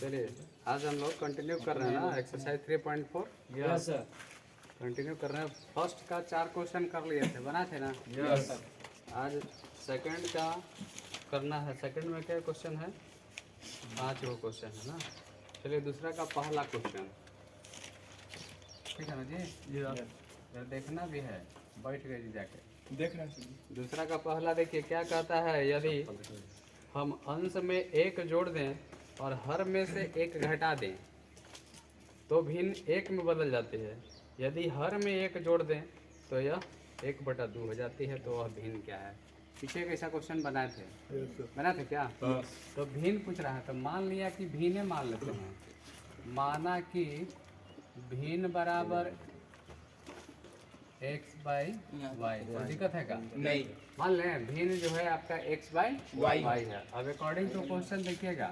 चलिए आज हम लोग कंटिन्यू कर रहे हैं ना एक्सरसाइज 3.4। Yes sir. कंटिन्यू कर रहे हैं। फर्स्ट का 4 क्वेश्चन कर लिए थे, बना थे ना। Yes sir. आज सेकंड का करना है। सेकंड में क्या क्वेश्चन है? 5 वो क्वेश्चन है ना। चलिए दूसरा का पहला क्वेश्चन, ठीक है ना जी। फिर देखना भी है, बैठ गए जी जाके देख रहे हैं। दूसरा का पहला देखिए क्या कहता है। यदि हम अंश में 1 जोड़ दें और हर में से 1 घटा दें तो भिन्न 1 में बदल जाती है। यदि हर में 1 जोड़ दें तो यह 1/2 हो जाती है। तो वह भिन्न क्या है? पीछे एक ऐसा क्वेश्चन बनाए थे, बनाए थे क्या? तो भिन्न पूछ रहा है, तो मान लिया कि भिन्न मान लेते हैं। माना कि भिन्न बराबर x बाई वाई। कोई दिक्कत है क्या? नहीं। मान लें भिन्न जो है आपका x बाई वाई है। अब अकॉर्डिंग टू क्वेश्चन देखिएगा,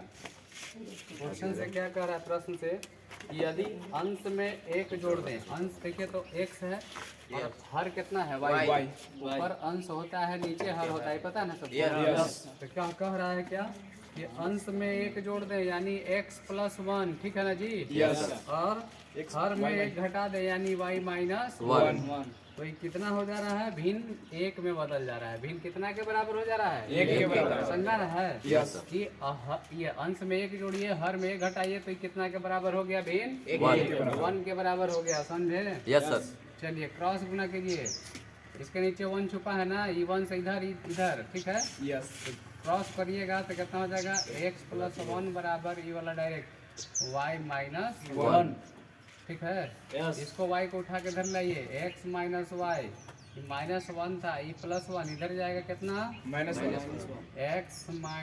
क्वेश्चन से क्या कह रहा है प्रश्न से कि यदि अंश में 1 जोड़ दें, अंश देखिए तो x है और हर कितना है y। ऊपर अंश होता है नीचे हर होता है, पता है ना सबको। तो क्या कह रहा है क्या कि अंश में 1 जोड़ दें यानी x + 1, ठीक है ना जी। और हर में 1 घटा दे यानी y - 1। तो ये कितना हो जा रहा है? भिन्न 1 में बदल जा रहा है। भिन्न कितना के बराबर हो जा रहा है? 1 के बराबर। समझा रहा है कि ये अंश में 1 जोड़िए, हर में 1 घटाइए तो ये कितना के बराबर हो गया? भिन्न 1 के बराबर हो गया। समझे? Yes sir. चलिए क्रॉस गुना कीजिए। इसके नीचे 1 छुपा है ना, ये 1 से इधर, ठीक है। यस। क्रॉस करिएगा तो कितना हो जाएगा? x + 1 बराबर ये वाला डायरेक्ट y - 1, ठीक है। इसको y को उठा के इधर लाइए, x - y -1 था, ये +1 इधर जाएगा कितना? x - y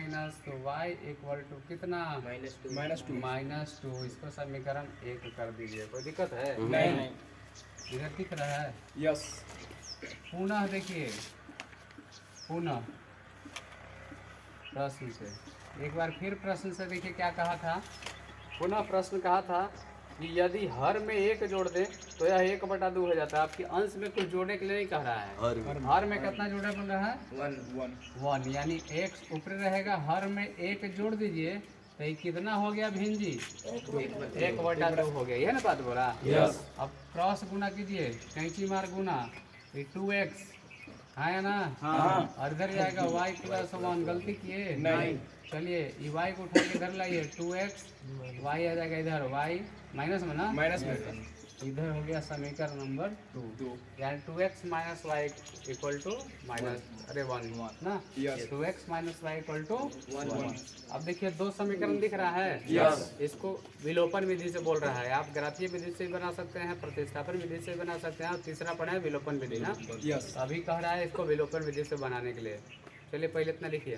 = कितना? -2। इसको समीकरण 1 कर दीजिए। कोई दिक्कत है? नहीं। इधर दिख रहा है। यस। पुनः देखिए, पुनः प्रश्न से एक बार फिर प्रश्न से देखिए क्या कहा था। पुनः प्रश्न कहा था कि यदि हर में 1 जोड़ दें तो यह 1/2 हो जाता है। आपके अंश में कुछ जोड़ने के लिए नहीं कह रहा है। हर में कितना जोड़ा बन रहा है? 1 यानी x ऊपर रहेगा। हर में 1 जोड़ दीजिए तो ये कितना हो गया भिन्न जी? 1/2 हो गया। यह ना बात बोला। यस। अब क्रॉस गुना कीजिए, कैंची मार गुना, ये 2x है ना। हाँ। और इधर जाएगा y + 1। गलती किए? नहीं। चलिए ये y को उठा के इधर लाइए, 2x, y आ जाएगा इधर, y माइनस में ना, माइनस में। इधर हो गया समीकरण नंबर 2 यानी 2x - y = -1 ना। Yes. 2x - y = 1। अब देखिए 2 समीकरण दिख रहा है। Yes. इसको विलोपन विधि से बोल रहा है। आप ग्राफीय विधि से भी बना सकते हैं, प्रतिस्थापन विधि से भी बना सकते हैं, और तीसरा पढ़ा है विलोपन विधि ना। यस। अभी कह रहा है इसको विलोपन विधि से बनाने के लिए। चलिए पहले इतना लिखिए,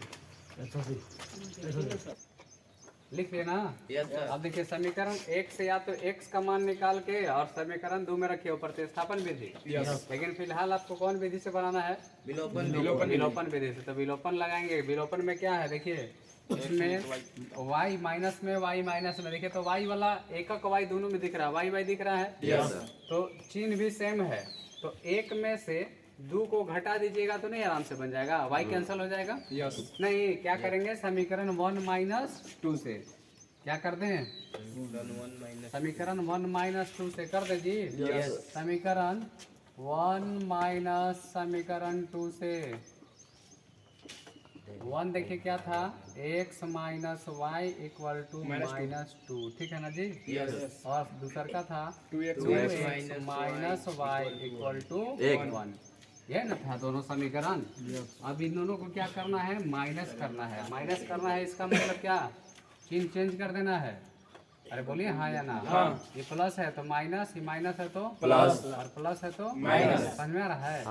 लिख लिया ना। अब देखिए समीकरण 1 से या तो x का मान निकाल के और समीकरण 2 में रखिए प्रतिस्थापन विधि। लेकिन फिलहाल आपको कौन विधि से बनाना है? विलोपन विधि से। तो विलोपन लगाएंगे। विलोपन में क्या है देखिए, इसमें y माइनस में देखिए तो y वाला एकक y दोनों में दिख रहा है, y दिख रहा है। तो चिन्ह भी सेम है। तो 1 में से 2 को घटा दीजिएगा तो नहीं आराम से बन जाएगा, y कैंसिल हो जाएगा। यस। नहीं, क्या करेंगे? समीकरण 1 - 2 से क्या कर दें? समीकरण 1 - 2 से कर दे जी। समीकरण 1 - समीकरण 2 से 1 देखिए क्या था? x - y = -2, ठीक है ना जी। और दूसरा का था 2x - y = 1। यह ना था दोनों समीकरण। अब इन दोनों को क्या करना है? माइनस करना है। माइनस करना है इसका मतलब क्या? चिन्ह चेंज कर देना है। अरे बोलिए हाँ या ना। ये प्लस है तो माइनस, ये माइनस है तो प्लस, और प्लस है तो माइनस। समझ में आ रहा है?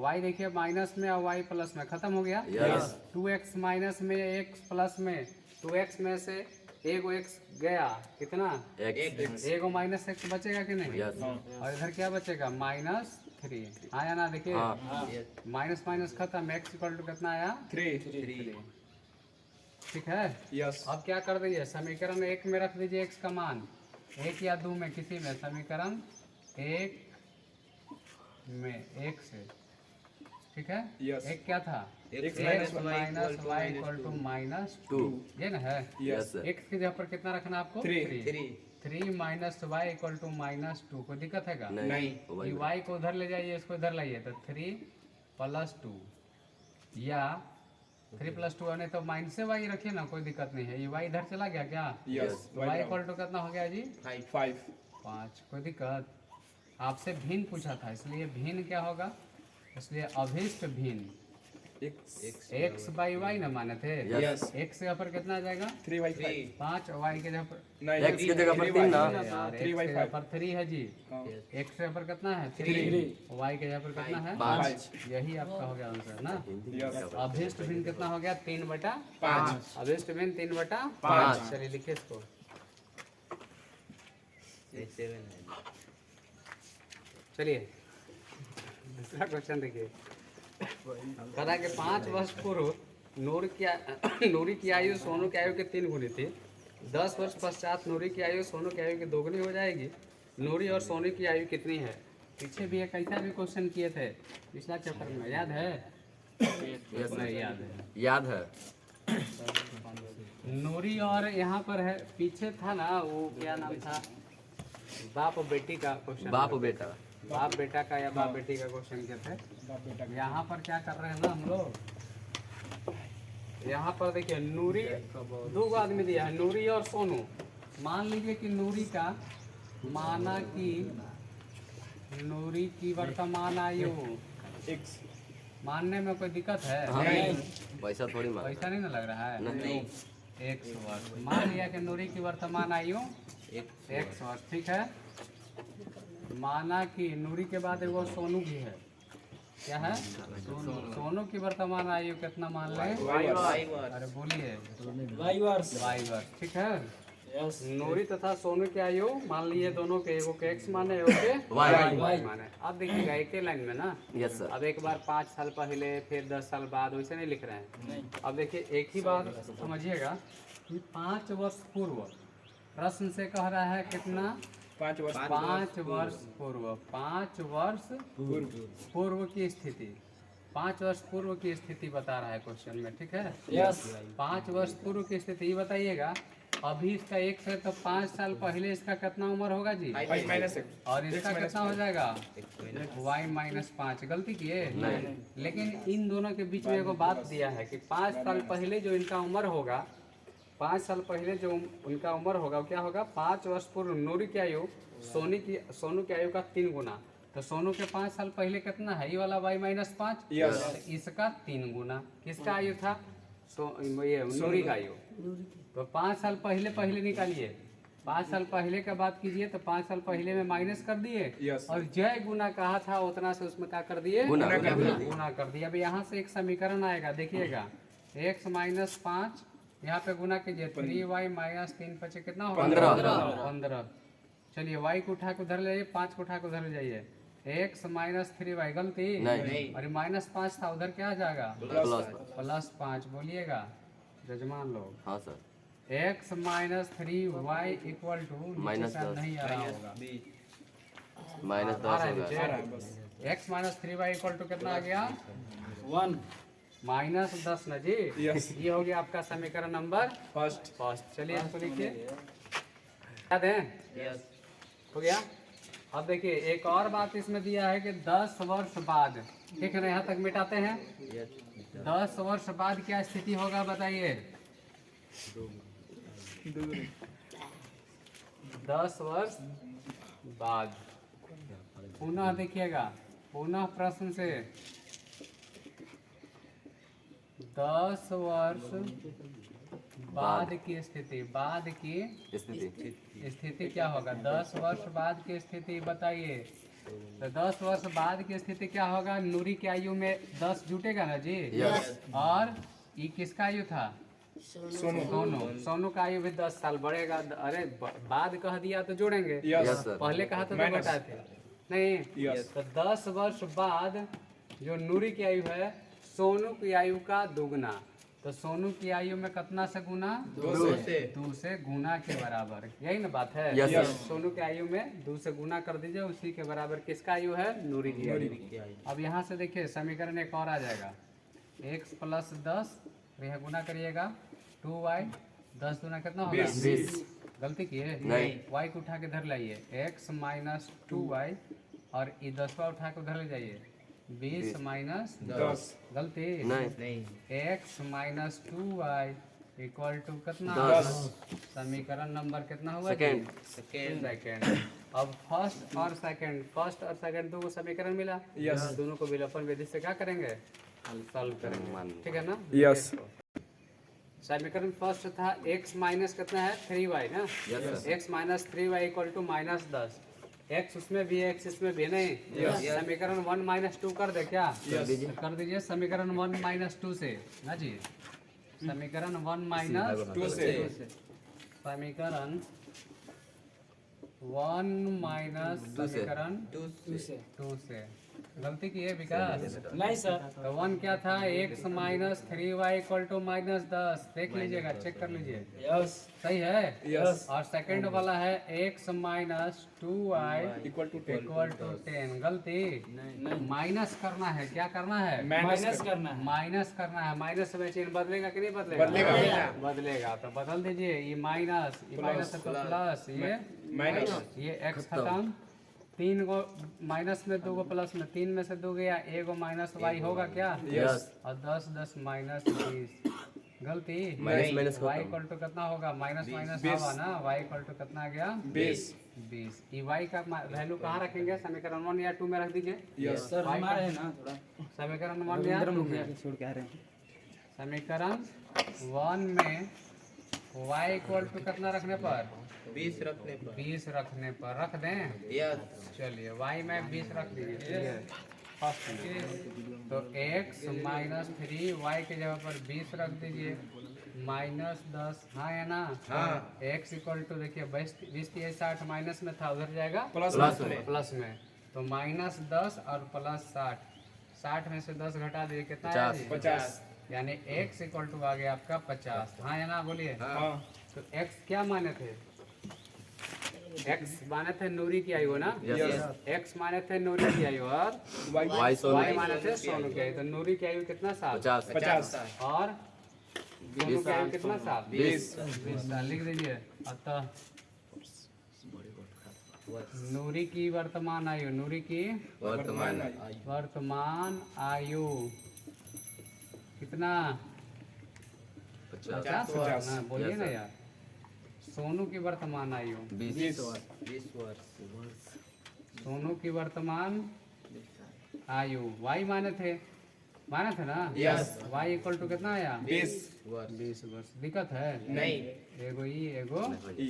y देखिए माइनस में और y प्लस में खत्म हो गया। 2x माइनस में, x प्लस में, 2x में से एगो x गया, कितना? एगो -x बचेगा कि नहीं? और इधर क्या बचेगा? -3। हाँ या ना? देखिए माइनस माइनस खत्म, x = कितना आया? 3। ठीक है। यस। अब क्या कर दीजिए, समीकरण 1 में रख दीजिए x का मान, 1 या 2 में किसी में। समीकरण 1 में 1 से, ठीक है। Yes. 1 क्या था? x minus y equal to minus 2, ये ना है। Yes sir. x की जगह पर कितना रखना है आपको? 3 minus y equal to minus 2, कोई दिक्कत है क्या? नहीं ये y को उधर ले जाइए, इसको इधर लाइए, तो 3 प्लस 2 या 3 प्लस 2, नहीं तो माइनस से y रखिए ना, कोई दिक्कत नहीं है। ये y इधर चला गया क्या? यस y इक्वल टू कितना हो गया जी? 5 5, कोई दिक्कत? आपसे भिन्न पूछा था, इसलिए भिन्न क्या होगा, इसलिए अभिष्ट भिन्न x बाई वाई ना माने थे। यस x के पर कितना आ जाएगा? 3/5 5, y के जगह पर नहीं x की जगह पर 3 ना यार, x के जगह पर 3 है जी। x के पर कितना है? 3, y के जगह पर कितना है? 5। यही आपका हो गया आंसर ना। यस अभिष्ट भिन्न कितना हो गया? 3/5। अभिष्ट भिन्न 5। चलिए लिखिए इसको। चलिए दूसरा क्वेश्चन देखिए। कहा कि 5 वर्ष पूर्व नूरी की आयु सोनू की आयु के 3 गुनी थी। 10 वर्ष पश्चात नूरी की आयु सोनू की आयु की 2 गुनी हो जाएगी। नूरी और सोनू की आयु कितनी है? पीछे भी एक ऐसा भी क्वेश्चन किए थे पिछला चैप्टर में, याद है? यस नहीं याद है। याद है। नूरी और यहाँ पर है, पीछे था ना वो क्या नाम था, बाप और बेटी का क्वेश्चन। बाप बेटा बाप बेटा का या बाप बेटी का क्वेश्चन किए थे। यहाँ पर क्या कर रहे हैं ना हम लोग, यहाँ पर देखिए नूरी, 2 आदमी दिया है, नूरी और सोनू। मान लीजिए कि नूरी का, माना कि नूरी की वर्तमान आयु, x मानने में कोई दिक्कत है? पैसा थोड़ी मांग पैसा नहीं ना लग रहा है? नहीं 100 वर्ष। मान लिया कि नूरी की वर्तमान आयु 100 वर्ष, ठीक है। माना कि नूरी के बाद वो सोनू भी है, क्या है? सोनू की वर्तमान आयु कितना मान लें? अरे बोलिए, वाई वर्ष। ठीक है। यस नूरी तथा सोनू की आयु मान लिए दोनों के, एगो के x माने, एगो के वाई y माने। अब देखिएगा एक ही लाइन में ना, यस सर। अब एक बार 5 साल पहले, फिर 10 साल बाद, वैसे नहीं लिख रहे हैं। अब देखिए एक ही बात समझिएगा कि 5 वर्ष पूर्व, प्रश्न से कह रहा है कितना? 5 वर्ष 5 वर्ष पूर्व, 5 वर्ष पूर्व की स्थिति, 5 वर्ष पूर्व की स्थिति बता रहा है क्वेश्चन में, ठीक है। यस 5 वर्ष पूर्व की स्थिति ये बताइएगा। अभी इसका 1 है तो 5 साल पहले इसका कितना उम्र होगा जी? और इसका कितना हो जाएगा? y minus 5। गलती किए? लेकिन इन दोनों के बीच में एगो बात दिया है कि 5 साल पहले जो इनका उम्र होगा, 5 साल पहले जो उनका उम्र होगा वो क्या होगा? 5 वर्ष पूर्व नूरी की आयु सोनू की आयु का 3 गुना। तो सोनू के 5 साल पहले कितना है? ये वाला y माइनस 5, इसका 3 गुना। किसका आयु था? ये नूरी का आयु। तो 5 साल पहले निकालिए, 5 साल पहले का बात कीजिए, तो 5 साल पहले में माइनस कर दिए, और जय गुना कहा था उतना से उसमें क्या कर दिए? गुना कर दिया। अब यहाँ से एक समीकरण आएगा, देखिएगा, x माइनस 5, यहाँ पे गुना कीजिए, 3y माइनस 3 5 कितना होगा? 15। चलिए y को उठा के उधर ले जाइए, 5 को उठा के उधर ले जाइए, x माइनस 3y। गलती नहीं। अरे माइनस 5 था, उधर क्या आ जाएगा? प्लस 5। बोलिएगा जजमान लोग। हाँ सर। x minus 3y equal to, minus 10 नहीं आ रहा होगा, माइनस 10 होगा। x minus 3y equal to कितना आ गया? 1 माइनस 10 ना जी। ये हो गया आपका समीकरण नंबर फर्स्ट। चलिए इसको लिखिए, याद है? हो गया। अब देखिए एक और बात इसमें दिया है कि 10 वर्ष बाद, ठीक है ना, यहाँ तक मिटाते हैं। 10 वर्ष बाद क्या स्थिति होगा बताइए? 10 वर्ष बाद, पुनः देखिएगा, पुनः प्रश्न से 10 वर्ष बाद की स्थिति, बाद की स्थिति क्या होगा? 10 वर्ष बाद की स्थिति बताइए। तो 10 वर्ष बाद की स्थिति क्या होगा? नूरी की आयु में 10 जुटेगा ना जी। और ये किसका आयु था? सोनू का आयु भी 10 साल बढ़ेगा। अरे बाद कह दिया तो जोड़ेंगे, पहले कहा तो बताए थे नहीं। तो 10 वर्ष बाद जो नूरी की आयु है, सोनू की आयु का दुगना। तो सोनू की आयु में कितना से गुना? 2 से गुना के बराबर, यही ना बात है। सोनू की आयु में 2 से गुना कर दीजिए, उसी के बराबर किसका आयु है? नूरी की आयु। अब यहाँ से देखिए समीकरण एक और आ जाएगा, x प्लस 10, यह गुना करिएगा 2y, 10 दूना कितना होगा? 20। गलती किए? नहीं। y को उठा के धर लाइए, x माइनस 2y, और ये 10वां उठा के उधर ले जाइए, 20 माइनस 10। गलती? नहीं। x minus 2y equal to कितना? 10। समीकरण नंबर कितना हुआ? सेकेंड। सेकेंड। अब फर्स्ट और सेकेंड दो को समीकरण मिला, दोनों को विलोपन विधि से क्या करेंगे? सॉल्व करेंगे, ठीक है ना? यस। समीकरण फर्स्ट था x माइनस कितना है? 3y ना? Yes, sir. x minus 3y equal to minus 10, x उसमें भी है, x इसमें भी नहीं। समीकरण 1 माइनस 2 कर दे क्या? कर दीजिए समीकरण 1 माइनस 2 से ना जी, समीकरण 1 माइनस 2 से। समीकरण 1 माइनस समीकरण 2 से। 2 से। गलती की है विकास? नहीं सर। तो 1 क्या था? x minus 3y equal to minus 10, देख लीजिएगा, चेक कर लीजिए, यस। सही है? यस। और सेकंड वाला है x minus 2y equal to 10। गलती? माइनस करना है, क्या करना है? माइनस करना है। माइनस करना है। माइनस में चिन्ह बदलेगा कि नहीं बदलेगा? बदलेगा। बदलेगा, तो बदल दीजिए, ये माइनस है तो प्लस, ये माइनस। ये x खत्म, 3 को माइनस में 2 को प्लस में, 3 में से 2 गया, 1 को माइनस y होगा क्या? यस। और 10 माइनस 20। गलती? माइनस y इक्वल टू कितना होगा? माइनस होगा ना, y इक्वल टू कितना आ गया? 20। ये y का वैल्यू कहाँ रखेंगे? समीकरण 1 या 2 में रख दीजिए। यस। सर हमारे है ना थोड़ा समीकरण 1 या 2 में? छोड़ के आ रहे हैं। समीकरण 1 में y इक्वल टू कितना रखने पर? 20 रखने पर। 20 रखने पर रख दें। यस। चलिए y में 20 रख दीजिए, फर्स्ट में। तो x माइनस 3y की जगह पर 20 रख दीजिए, माइनस 10, हाँ है ना? हाँ। x इक्वल टू देखिए 20 30 60 माइनस में था, उधर जाएगा प्लस में। प्लस में। तो माइनस 10 और प्लस 60 में से 10 घटा दीजिए, कितना है 50। जी? 50। यानी x इक्वल टू आ गया आपका 50, हाँ है ना? बोलिए। हाँ। तो x क्या माने थे? x माने थे नूरी की आयु ना? यस। x माने थे नूरी की आयु, और वाई सोनू y माने थे सोनू की आयु। तो नूरी की आयु कितना साल? 50। और सोनू की आयु कितना साल? 20। 20 साल। लिख दीजिए। अतः नूरी की वर्तमान आयु, नूरी की वर्तमान आयु कितना? 50 50। ना? बोलिए Yes, ना sir. यार। सोनू की वर्तमान आयु, 20। सोनू की वर्तमान आयु y माने थे ना? Yes. y इक्वल टू कितना आया? 20। 20 वर्ष। दिक्कत है? नहीं। एगो ई एगो ई।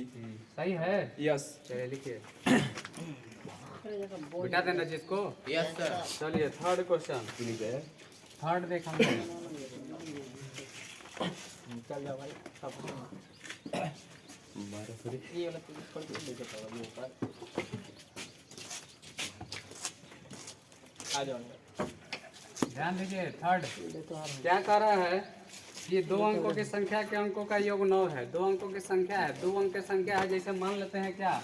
सही है? यस। चलिए लिखिए, बिठा देना जिसको। Yes sir. चलिए थर्ड क्वेश्चन, थर्ड देख हम आ जाओ। ध्यान दीजिए। थर्ड क्या कह रहा है कि 2 अंकों की संख्या के अंकों का योग 9 है। 2 अंकों की संख्या है, 2 अंक की संख्या है, जैसे मान लेते हैं क्या?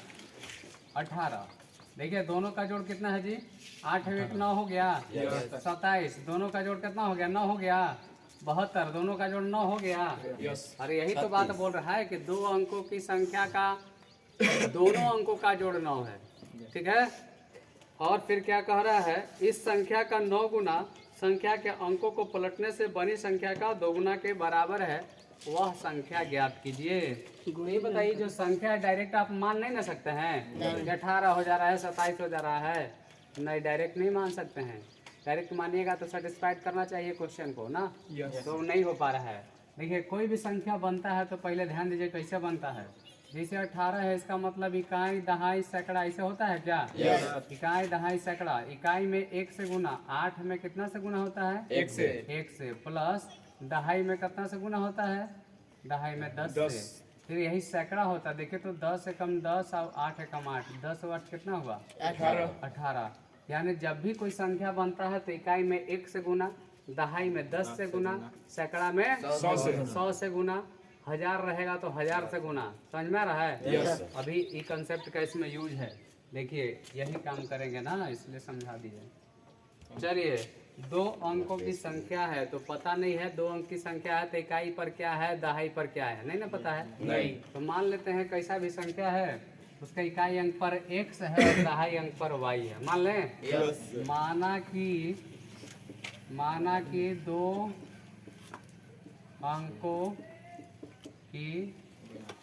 18। देखिए दोनों का जोड़ कितना है जी? 8 1 9 हो गया, 27। दोनों का जोड़ कितना हो गया? 9 हो गया, 72। दोनों का जोड़ 9 हो गया। यस। अरे यही तो बात बोल रहा है कि 2 अंकों की संख्या का दोनों अंकों का जोड़ 9 है, ठीक है? और फिर क्या कह रहा है? इस संख्या का 9 गुना संख्या के अंकों को पलटने से बनी संख्या का 2 गुना के बराबर है, वह संख्या ज्ञात कीजिए। ये बताइए, जो संख्या डायरेक्ट आप मान नहीं ना सकते हैं कि 18 हो जा रहा है, 27 हो जा रहा है, नहीं डायरेक्ट नहीं मान सकते हैं। डायरेक्ट मानिएगा तो सेटिस्फाइड करना चाहिए क्वेश्चन को ना, यस। तो नहीं हो पा रहा है। देखिए कोई भी संख्या बनता है तो पहले ध्यान दीजिए कैसे बनता है। जैसे 18 है, इसका मतलब इकाई दहाई सैकड़ा ऐसे होता है क्या? इकाई दहाई सैकड़ा। इकाई में 1 से गुना, 8 में कितना से गुना होता है? 1 से। 1 से, प्लस दहाई में कितना से गुना होता है? दहाई में 10 से। फिर यही सैकड़ा होता है। देखिए तो 10 से कम 10 और 8 से कम 8, 10 और 8 कितना हुआ? 18। यानी जब भी कोई संख्या बनता है तो इकाई में 1 से गुना, दहाई में 10 से गुना, सैकड़ा में 100 से गुना, 1000 रहेगा तो 1000 से गुना। समझ में आ रहा है? यस। अभी ये कंसेप्ट का इसमें यूज है। देखिए यही काम करेंगे ना, इसलिए समझा दिए। चलिए दो अंकों की संख्या है तो पता नहीं है, दो अंक की संख्या है तो इकाई पर क्या है, दहाई पर क्या है, नहीं ना पता है। नहीं। तो मान लेते हैं कैसा भी संख्या है उसका इकाई अंक पर x है और दहाई अंक पर y है, मान लें। यस। माना कि दो अंकों की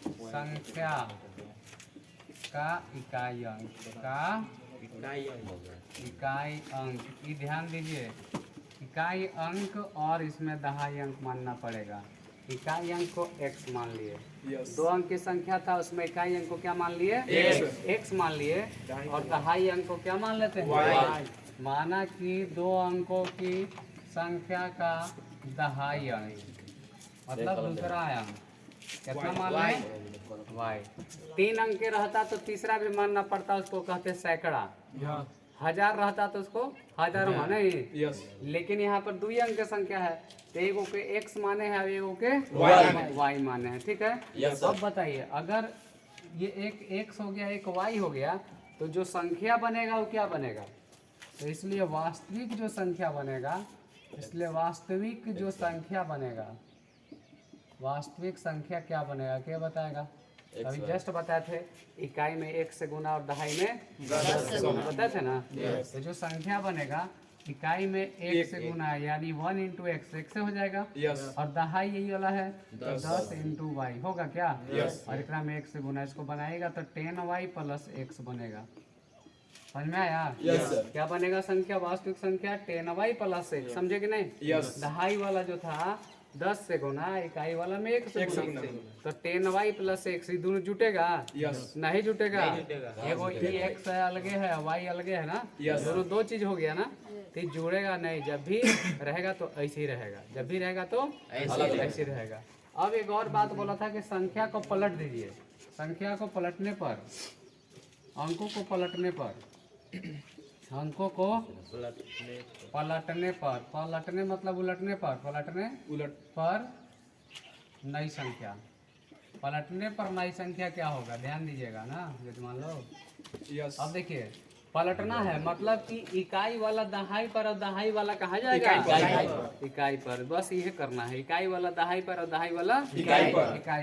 संख्या का इकाई अंक ये ध्यान दीजिए, इकाई अंक और इसमें दहाई अंक मानना पड़ेगा। इकाई अंक को x मान लिए, दो अंक की संख्या था उसमें इकाई अंक को क्या मान लिए, x मान लिए, और दहाई अंक को क्या मान लेते हैं, y। माना कि दो अंकों की संख्या का दहाई अंक मतलब दूसरा अंक कितना मान लें, y। तीन अंक के रहता तो तीसरा भी मानना पड़ता, उसको कहते हैं सैकड़ा। हजार रहता तो उसको हजार माने ही, लेकिन यहाँ पर दो अंक की संख्या है तो एगो के x माने हैं और एगो के y माने हैं, ठीक है। अब बताइए अगर ये एक x हो गया एक y हो गया तो जो संख्या बनेगा वो क्या बनेगा, तो इसलिए वास्तविक जो संख्या बनेगा, वास्तविक संख्या क्या बनेगा, क्या बताएगा, अभी जस्ट बताए थे इकाई में एक से गुना और दहाई में 10 से गुना बताए थे ना। तो जो संख्या बनेगा इकाई में एक से गुना यानी 1 इंटू एक्स एक से हो जाएगा, और दहाई यही वाला है 10 इंटू वाई होगा क्या, और एकरा में एक से गुना इसको बनाएगा तो 10y प्लस x बनेगा। समझ में आया? क्या बनेगा संख्या, वास्तविक संख्या 10y प्लस x, समझे कि नहीं। दहाई वाला जो था 10 से गुना, इकाई वाला में 1 से गुना, तो 10y प्लस x ये दोनों जुटेगा, नहीं जुटेगा। एगो x है अलगे है y अलगे है ना, दोनों दो चीज हो गया ना, तो ये जुड़ेगा नहीं। जब भी रहेगा तो ऐसे ही रहेगा, जब भी रहेगा तो ऐसे ही रहेगा। अब एक और बात बोला था कि संख्या को पलट दीजिए, संख्या को पलटने पर, अंकों को पलटने पर, अंकों को पलटने मतलब उलटने पर, पर नई संख्या, पलटने पर नई संख्या क्या होगा, ध्यान दीजिएगा ना, यदि मान लो। अब देखिए पलटना है मतलब कि इकाई वाला दहाई पर और दहाई वाला कहाँ जाएगा, इकाई पर। बस ये करना है, इकाई वाला दहाई पर और दहाई वाला इकाई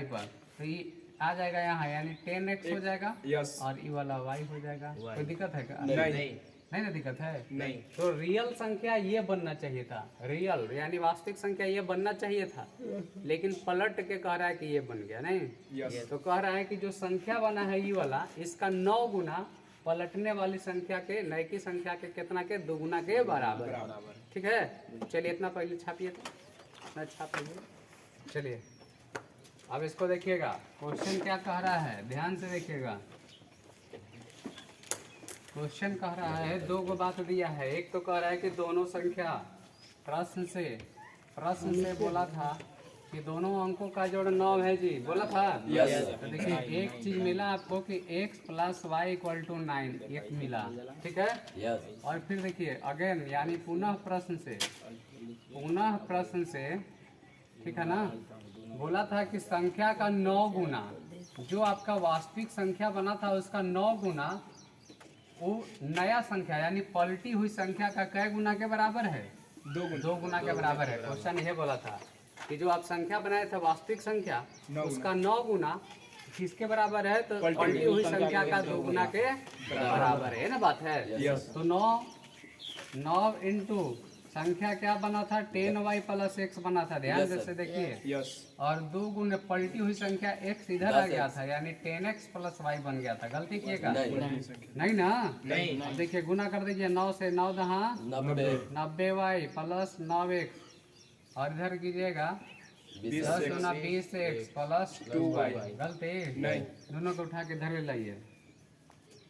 पर। तो ये आ जाएगा यहाँ, यानी 10x हो जाएगा और ये वाला y हो जाएगा। कोई दिक्कत है क्या, नहीं ना दिक्कत है। नहीं तो रियल संख्या ये बनना चाहिए था, रियल यानी वास्तविक संख्या ये बनना चाहिए था, लेकिन पलट के कह रहा है कि ये बन गया नहीं। तो कह रहा है कि जो संख्या बना है ये वाला, इसका 9 गुना पलटने वाली संख्या के, नए की संख्या के कितना के, 2 गुना के बराबर। ठीक है, चलिए इतना पहले छापिए, इतना छाप लीजिए। चलिए अब इसको देखिएगा, क्वेश्चन क्या कह रहा है, ध्यान से देखिएगा। क्वेश्चन कह रहा है, दो गो बात दिया है। एक तो कह रहा है कि दोनों संख्या, प्रश्न से बोला था कि दोनों अंकों का जोड़ 9 है जी, बोला था। तो देखिए एक चीज मिला आपको कि x plus y equal to 9, एक मिला, ठीक है। और फिर देखिए अगेन यानी पुनः प्रश्न से, ठीक है ना, बोला था कि संख्या का 9 गुना, जो आपका वास्तविक संख्या बना था उसका 9 गुना वो नया संख्या यानी पलटी हुई संख्या का कै गुना के बराबर है, 2 गुना के बराबर है। क्वेश्चन यह बोला था कि जो आप संख्या बनाए थे वास्तविक संख्या, उसका 9 गुना किसके बराबर है, तो पलटी हुई संख्या का 2 गुना के बराबर है ना, बात है। तो 9 इंटू संख्या क्या बना था, 10y प्लस x बना था, ध्यान से देखिए। और 2 गुने पलटी हुई संख्या x इधर आ गया था, यानी 10x प्लस y बन गया था। गलती किएगा नहीं ना, नहीं। देखिए गुना कर दीजिए, 9 से 9 दहा 90y प्लस 9x, और इधर कीजिएगा 10 गुना 20x प्लस 2y। गलती नहीं, दोनों को उठा के इधर ले लाइए,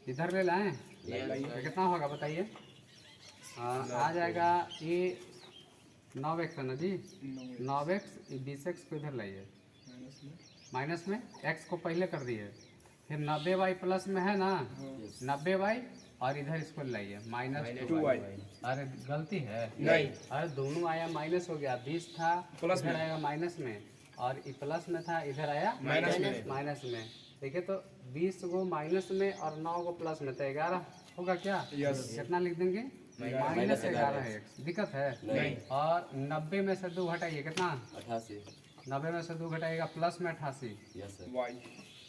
इधर ले लाएं, कितना होगा बताइए। आ जाएगा ये 9x है ना जी, 9x 20x को इधर लाइए, माइनस में x को पहले कर दिए, फिर 90y प्लस में है ना, 90y और इधर इसको लाइए -2y। अरे गलती है नहीं, अरे दोनों आया माइनस हो गया, 20 था इधर आएगा माइनस में, और ये प्लस में था इधर आया माइनस में। देखिए तो 20 को माइनस में और 9 को प्लस में, तो 11 होगा क्या, कितना लिख देंगे -11x दिक्कत है नहीं। और 90 में से 2 घटाइए कितना 88 90 में से 2 घटाइएगा प्लस में 88 yes sir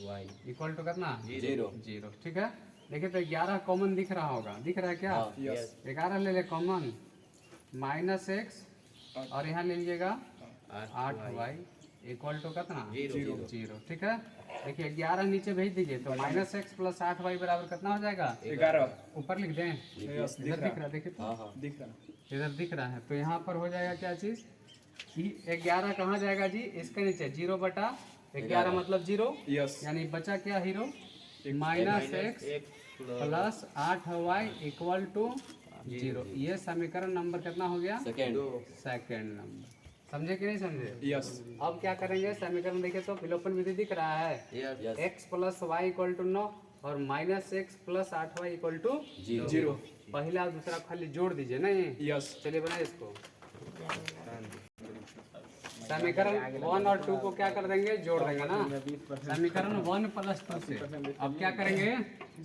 y equal to कितना 0 जीरो। ठीक है, देखिए तो 11 कॉमन दिख रहा होगा, दिख रहा है क्या? यस 11 ले ले कॉमन -x और यहाँ ले लीजिएगा 8y इक्वल टू कितना 0। ठीक है, देखिए 11 नीचे भेज दीजिए तो -x प्लस 8y बराबर कितना हो जाएगा 11 ऊपर लिख दें, इधर दिख रहा है, देखिए तो हाँ हाँ दिख रहा इधर दिख रहा है तो यहाँ पर हो जाएगा क्या चीज़ कि 11 कहाँ जाएगा जी इसके नीचे 0/11 मतलब 0 यस यानी बचा क्या हीरो -x plus 8y equal to 0। ये समीकरण नंबर कितना हो गया सेकंड सेकंड नंबर। समझे कि नहीं समझे? यस अब क्या करेंगे समीकरण देखे तो विलोपन विधि दिख रहा है yes x plus y equal to 9 और -x plus 8y equal to 0 पहला और दूसरा खाली जोड़ दीजिए नहीं। यस चलिए बनाए इसको, समीकरण 1 और 2 को क्या कर देंगे जोड़ देंगे ना, समीकरण 1 प्लस 2 से अब क्या करेंगे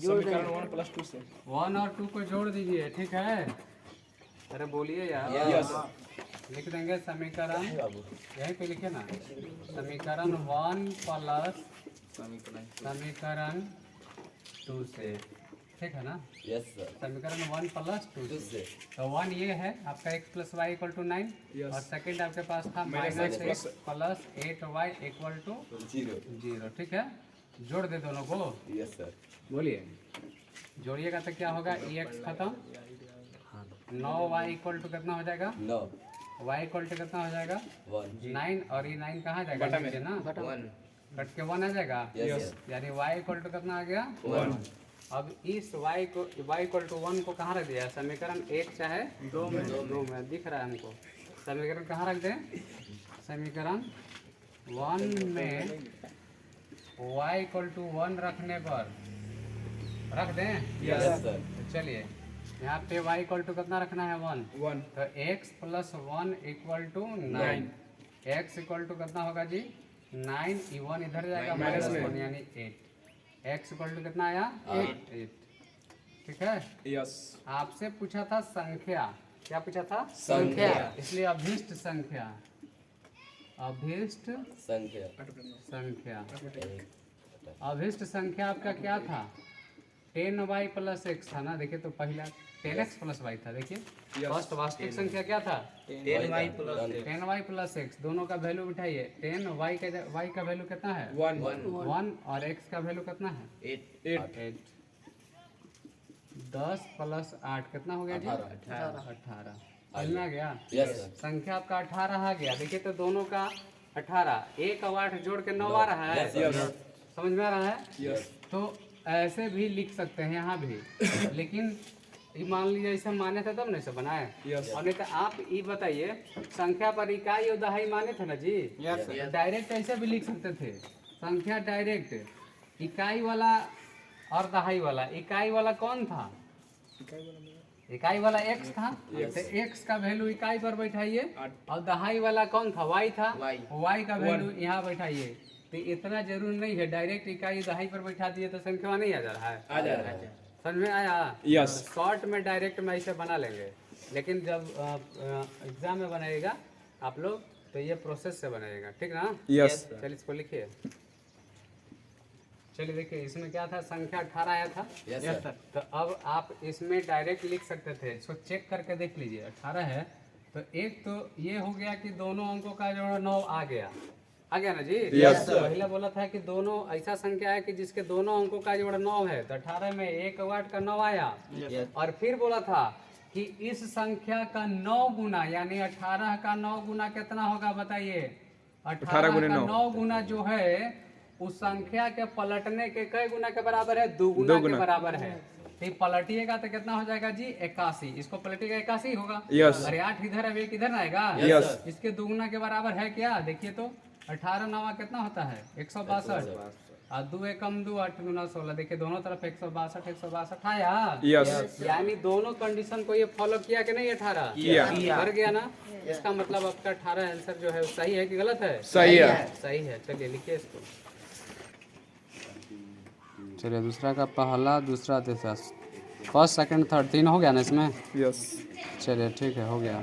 समीकरण 1 प्लस 2 से 1 और 2 को जोड़ दीजिए। ठीक है, अरे बोलिए यार, यस लिख देंगे समीकरण यहीं पे लिखे ना, समीकरण 1 प्लस समीकरण 2 से। ठीक है ना, यस सर समीकरण 1 प्लस 2 से से तो 1 ये है आपका x plus y equal to 9 Yes. और सेकंड आपके पास था -x -x plus 8y equal to 0। ठीक है, जोड़ दे दोनों को, यस सर बोलिए जोड़िएगा तो क्या होगा ex खत्म 9y इक्वल टू कितना हो जाएगा 9 y इक्वल टू कितना हो जाएगा 1 9 और ये 9 कहाँ जाएगा बटा में। नीचे ना 1 कट के 1 आ जाएगा यस यानी y इक्वल टू कितना आ गया 1 अब इस y को y इक्वल टू 1 को कहाँ रख दिया समीकरण 1 चाहे 2 में दिख रहा है हमको, समीकरण कहाँ रख दें समीकरण 1 में y इक्वल टू 1 रखने पर रख दें। यस सर तो चलिए यहाँ पे y इक्वल टू कितना रखना है 1 1 तो x plus 1 equal to 9 x equal to कितना होगा जी 9 1 इधर जाएगा माइनस माइनस में। 1 यानी 8 x इक्वल टू कितना आया 8। ठीक है, यस आपसे पूछा था संख्या, क्या पूछा था संख्या। इसलिए अभीष्ट संख्या, अभीष्ट संख्या संख्या, अभीष्ट संख्या आपका क्या था 10y प्लस x था ना, देखिए तो पहला 10x प्लस y था, देखिए फर्स्ट वास्तविक संख्या क्या था 10y 10y प्लस x, दोनों का वैल्यू उठाइए 10 y का वैल्यू कितना है 1 1 और x का वैल्यू कितना है 8 8। 10 प्लस 8 कितना हो गया जी 18। समझ में आ गया, यस सर संख्या आपका 18 आ गया। देखिए तो दोनों का 18 1 और 8 जोड़ के 9 आ रहा है, यस समझ में आ रहा है। यस तो ऐसे भी लिख सकते हैं यहाँ भी, लेकिन ये मान लीजिए ऐसे माने थे तब नहीं से बनाए यस और नहीं तो आप ये बताइए संख्या पर इकाई और दहाई माने थे ना जी, डायरेक्ट ऐसे भी लिख सकते थे संख्या डायरेक्ट इकाई वाला और दहाई वाला। इकाई वाला कौन था इकाई वाला x था तो x का वैल्यू इकाई पर बैठाइए और दहाई वाला कौन था y था y का वैल्यू यहाँ बैठाइए। तो इतना जरूरी नहीं है डायरेक्ट इकाई दहाई पर बैठा दिए तो संख्या नहीं आ जा रहा है, आ जा रहा है समझ में आया। यस शॉर्ट में डायरेक्ट में ऐसे बना लेंगे, लेकिन जब एग्जाम में बनाएगा आप लोग तो ये प्रोसेस से बनाएगा, ठीक ना। यस चलिए इसको लिखिए, चलिए देखिए इसमें क्या था संख्या 18 आया था यस सर तो अब आप इसमें डायरेक्ट लिख सकते थे, इसको चेक करके देख लीजिए 18 है तो एक तो ये हो गया कि दोनों अंकों का जोड़ 9 आ गया ना जी। Yes, sir. पहले बोला था कि दोनों ऐसा संख्या है कि जिसके दोनों अंकों का जोड़ 9 है तो 18 में 1 8 का 9 आया और फिर बोला था कि इस संख्या का 9 गुना यानी 18 का 9 गुना कितना होगा बताइए। 18 गुना का 9 9 गुना जो है उस संख्या के पलटने के कई गुना के बराबर है, 2 गुना के बराबर है। तो पलटिएगा तो कितना हो जाएगा जी 81, इसको पलटिएगा 81 होगा। Yes. अरे 8 इधर है 1 इधर आएगा, Yes. इसके 2 गुना के बराबर है क्या देखिए तो 18 9 कितना होता है 162 और 2 एकम 2 8 गुना 16, देखिए दोनों तरफ 162 आया। यस यानी दोनों कंडीशन को ये फॉलो किया कि नहीं 18 किया। कर गया ना। इसका मतलब आपका 18 आंसर जो है सही है कि गलत है सही है सही है। चलिए लिखिए इसको, चलिए दूसरा का पहला दूसरा तीसरा फर्स्ट सेकंड थर्ड 3 हो गया ना इसमें। यस। चलिए ठीक है, हो गया।